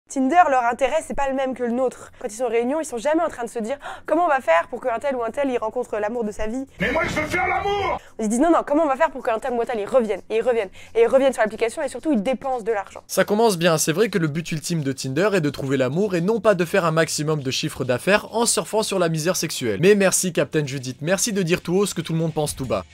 Tinder, leur intérêt, c'est pas le même que le nôtre. Quand ils sont en réunion, ils sont jamais en train de se dire comment on va faire pour qu'un tel ou un tel il rencontre l'amour de sa vie. Mais moi je veux faire l'amour! Ils se disent non, comment on va faire pour qu'un tel ou un tel ils reviennent, et ils reviennent, et ils reviennent sur l'application et surtout ils dépensent de l'argent. Ça commence bien, c'est vrai que le but ultime de Tinder est de trouver l'amour et non pas de faire un maximum de chiffre d'affaires en surfant sur la misère sexuelle. Mais merci Captain Judith, merci de dire tout haut ce que tout le monde pense tout bas.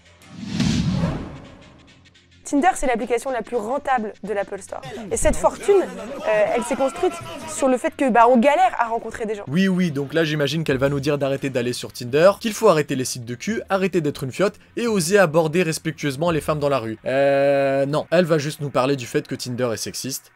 Tinder, c'est l'application la plus rentable de l'Apple Store. Et cette fortune, elle s'est construite sur le fait que on galère à rencontrer des gens. Oui, donc là j'imagine qu'elle va nous dire d'arrêter d'aller sur Tinder, qu'il faut arrêter les sites de cul, arrêter d'être une fiotte et oser aborder respectueusement les femmes dans la rue. Non, elle va juste nous parler du fait que Tinder est sexiste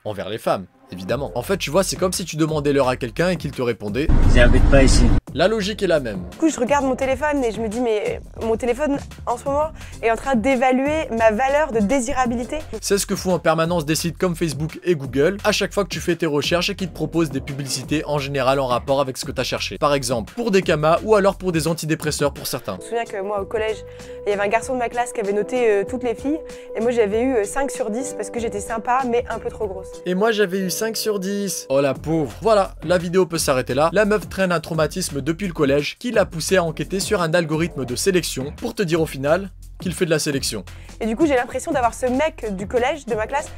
envers les femmes. Évidemment. En fait, tu vois, c'est comme si tu demandais l'heure à quelqu'un et qu'il te répondait « J'habite pas ici ». La logique est la même. Du coup, je regarde mon téléphone et je me dis mais mon téléphone, en ce moment, est en train d'évaluer ma valeur de désirabilité. C'est ce que font en permanence des sites comme Facebook et Google à chaque fois que tu fais tes recherches et qu'ils te proposent des publicités en général en rapport avec ce que tu as cherché. Par exemple, pour des camas ou alors pour des antidépresseurs pour certains. Je me souviens que moi, au collège, il y avait un garçon de ma classe qui avait noté toutes les filles et moi, j'avais eu 5 sur 10 parce que j'étais sympa mais un peu trop grosse. Et moi, j'avais eu 5 sur 10. Oh la pauvre. Voilà, la vidéo peut s'arrêter là. La meuf traîne un traumatisme depuis le collège qui l'a poussé à enquêter sur un algorithme de sélection pour te dire au final qu'il fait de la sélection. Et du coup, j'ai l'impression d'avoir ce mec du collège, de ma classe,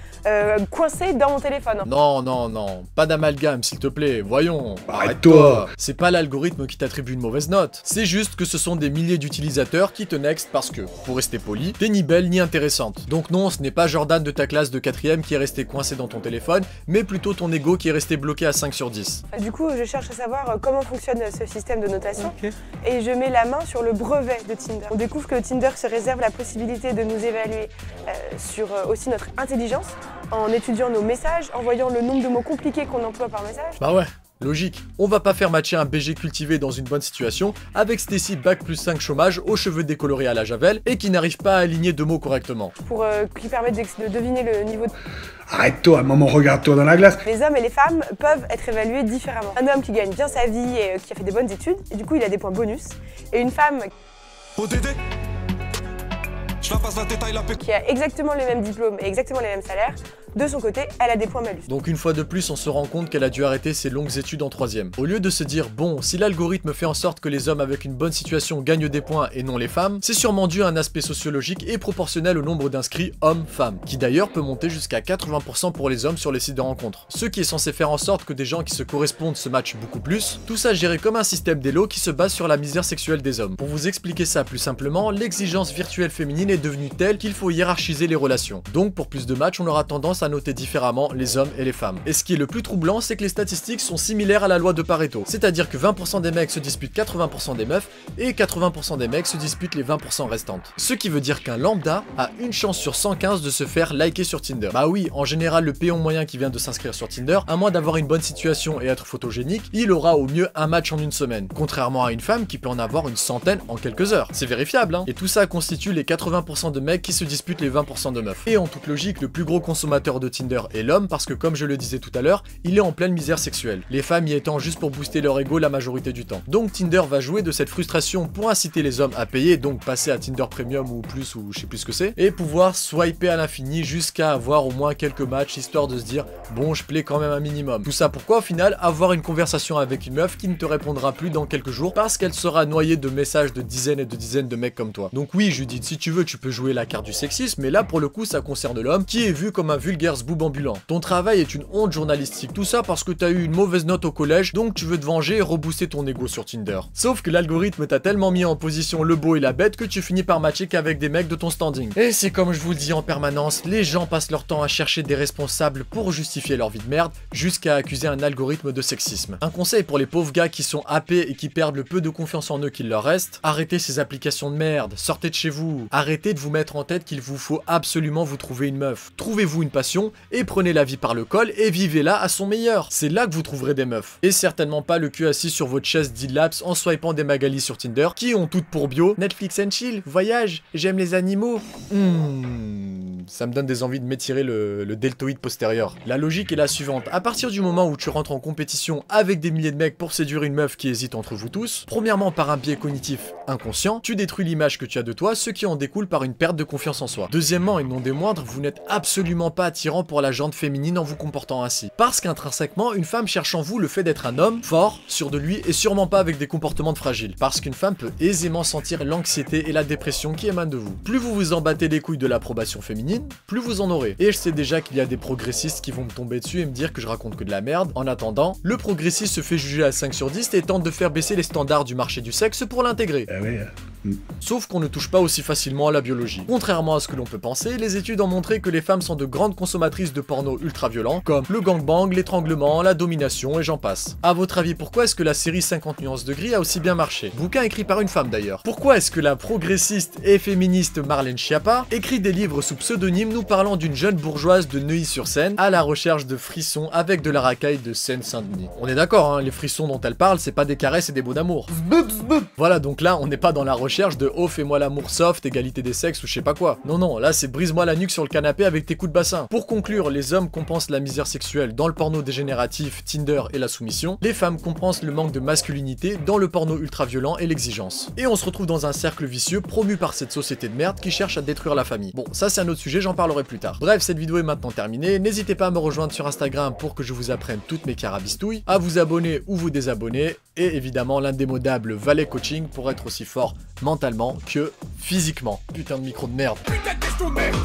coincé dans mon téléphone. Non, pas d'amalgame s'il te plaît, voyons. Arrête-toi! C'est pas l'algorithme qui t'attribue une mauvaise note, c'est juste que ce sont des milliers d'utilisateurs qui te next parce que, pour rester poli, t'es ni belle ni intéressante. Donc non, ce n'est pas Jordan de ta classe de 4ème qui est resté coincé dans ton téléphone, mais plutôt ton ego qui est resté bloqué à 5 sur 10. Du coup, je cherche à savoir comment fonctionne ce système de notation, et je mets la main sur le brevet de Tinder. On découvre que Tinder se réserve la possibilité de nous évaluer sur aussi notre intelligence, en étudiant nos messages, en voyant le nombre de mots compliqués qu'on emploie par message. Bah ouais, logique. On va pas faire matcher un BG cultivé dans une bonne situation avec Stacy bac plus 5 chômage aux cheveux décolorés à la javel et qui n'arrive pas à aligner deux mots correctement. Pour qui permettent de deviner le niveau de... Arrête-toi, maman, regarde-toi dans la glace. Les hommes et les femmes peuvent être évalués différemment. Un homme qui gagne bien sa vie et qui a fait des bonnes études, et du coup il a des points bonus. Et une femme qui a exactement les mêmes diplômes et exactement les mêmes salaires, de son côté, elle a des points malus. Donc une fois de plus, on se rend compte qu'elle a dû arrêter ses longues études en 3ème. Au lieu de se dire, bon, si l'algorithme fait en sorte que les hommes avec une bonne situation gagnent des points et non les femmes, c'est sûrement dû à un aspect sociologique et proportionnel au nombre d'inscrits hommes-femmes, qui d'ailleurs peut monter jusqu'à 80% pour les hommes sur les sites de rencontres. Ce qui est censé faire en sorte que des gens qui se correspondent se matchent beaucoup plus, tout ça géré comme un système d'élo qui se base sur la misère sexuelle des hommes. Pour vous expliquer ça plus simplement, l'exigence virtuelle féminine est devenue telle qu'il faut hiérarchiser les relations. Donc pour plus de matchs, on aura tendance à noter différemment les hommes et les femmes. Et ce qui est le plus troublant, c'est que les statistiques sont similaires à la loi de Pareto. C'est-à-dire que 20% des mecs se disputent 80% des meufs et 80% des mecs se disputent les 20% restantes. Ce qui veut dire qu'un lambda a une chance sur 115 de se faire liker sur Tinder. Bah oui, en général, le péon moyen qui vient de s'inscrire sur Tinder, à moins d'avoir une bonne situation et être photogénique, il aura au mieux un match en une semaine. Contrairement à une femme qui peut en avoir une centaine en quelques heures. C'est vérifiable, hein. Et tout ça constitue les 80% de mecs qui se disputent les 20% de meufs. Et en toute logique, le plus gros consommateur de Tinder est l'homme parce que comme je le disais tout à l'heure, il est en pleine misère sexuelle. Les femmes y étant juste pour booster leur ego la majorité du temps. Donc Tinder va jouer de cette frustration pour inciter les hommes à payer, donc passer à Tinder Premium ou plus ou je sais plus ce que c'est, et pouvoir swiper à l'infini jusqu'à avoir au moins quelques matchs histoire de se dire bon je plais quand même un minimum. Tout ça pourquoi au final avoir une conversation avec une meuf qui ne te répondra plus dans quelques jours parce qu'elle sera noyée de messages de dizaines et de dizaines de mecs comme toi. Donc oui Judith, si tu veux tu peux jouer la carte du sexisme, mais là pour le coup ça concerne l'homme qui est vu comme un vulgaire zboob ambulant. Ton travail est une honte journalistique, tout ça parce que t'as eu une mauvaise note au collège, donc tu veux te venger et rebooster ton ego sur Tinder. Sauf que l'algorithme t'a tellement mis en position le beau et la bête que tu finis par matcher qu'avec des mecs de ton standing. Et c'est comme je vous le dis en permanence, les gens passent leur temps à chercher des responsables pour justifier leur vie de merde, jusqu'à accuser un algorithme de sexisme. Un conseil pour les pauvres gars qui sont happés et qui perdent le peu de confiance en eux qu'il leur reste, arrêtez ces applications de merde, sortez de chez vous, arrêtez de vous mettre en tête qu'il vous faut absolument vous trouver une meuf. Trouvez-vous une passion et prenez la vie par le col et vivez-la à son meilleur. C'est là que vous trouverez des meufs. Et certainement pas le cul assis sur votre chaise d'Ilaps en swipant des Magali sur Tinder qui ont toutes pour bio Netflix and chill, voyage, j'aime les animaux. ça me donne des envies de m'étirer le deltoïde postérieur. La logique est la suivante. À partir du moment où tu rentres en compétition avec des milliers de mecs pour séduire une meuf qui hésite entre vous tous, premièrement par un biais cognitif inconscient, tu détruis l'image que tu as de toi, ce qui en découle par une perte de confiance en soi. Deuxièmement, et non des moindres, vous n'êtes absolument pas attirant pour la gente féminine en vous comportant ainsi. Parce qu'intrinsèquement, une femme cherche en vous le fait d'être un homme, fort, sûr de lui, et sûrement pas avec des comportements de fragile. Parce qu'une femme peut aisément sentir l'anxiété et la dépression qui émanent de vous. Plus vous vous en battez les couilles de l'approbation féminine, plus vous en aurez. Et je sais déjà qu'il y a des progressistes qui vont me tomber dessus et me dire que je raconte que de la merde. En attendant, le progressiste se fait juger à 5 sur 10 et tente de faire baisser les standards du marché du sexe pour l'intégrer. Ah oui. Sauf qu'on ne touche pas aussi facilement à la biologie. Contrairement à ce que l'on peut penser, les études ont montré que les femmes sont de grandes consommatrices de porno ultra violents, comme le gangbang, l'étranglement, la domination et j'en passe. A votre avis, pourquoi est-ce que la série 50 nuances de gris a aussi bien marché? Bouquin écrit par une femme d'ailleurs. Pourquoi est-ce que la progressiste et féministe Marlène Schiappa écrit des livres sous pseudonyme nous parlant d'une jeune bourgeoise de Neuilly-sur-Seine à la recherche de frissons avec de la racaille de Seine-Saint-Denis? On est d'accord, hein, les frissons dont elle parle, c'est pas des caresses et des mots d'amour. Voilà, donc là, on n'est pas dans la recherche de oh fais-moi l'amour soft, égalité des sexes ou je sais pas quoi. Non non, là c'est brise-moi la nuque sur le canapé avec tes coups de bassin. Pour conclure, les hommes compensent la misère sexuelle dans le porno dégénératif, Tinder et la soumission. Les femmes compensent le manque de masculinité dans le porno ultra violent et l'exigence. Et on se retrouve dans un cercle vicieux promu par cette société de merde qui cherche à détruire la famille. Bon, ça c'est un autre sujet, j'en parlerai plus tard. Bref, cette vidéo est maintenant terminée. N'hésitez pas à me rejoindre sur Instagram pour que je vous apprenne toutes mes carabistouilles, à vous abonner ou vous désabonner, et évidemment l'indémodable Valet Coaching pour être aussi fort mentalement que physiquement. Putain de micro de merde. Putain de question de merde.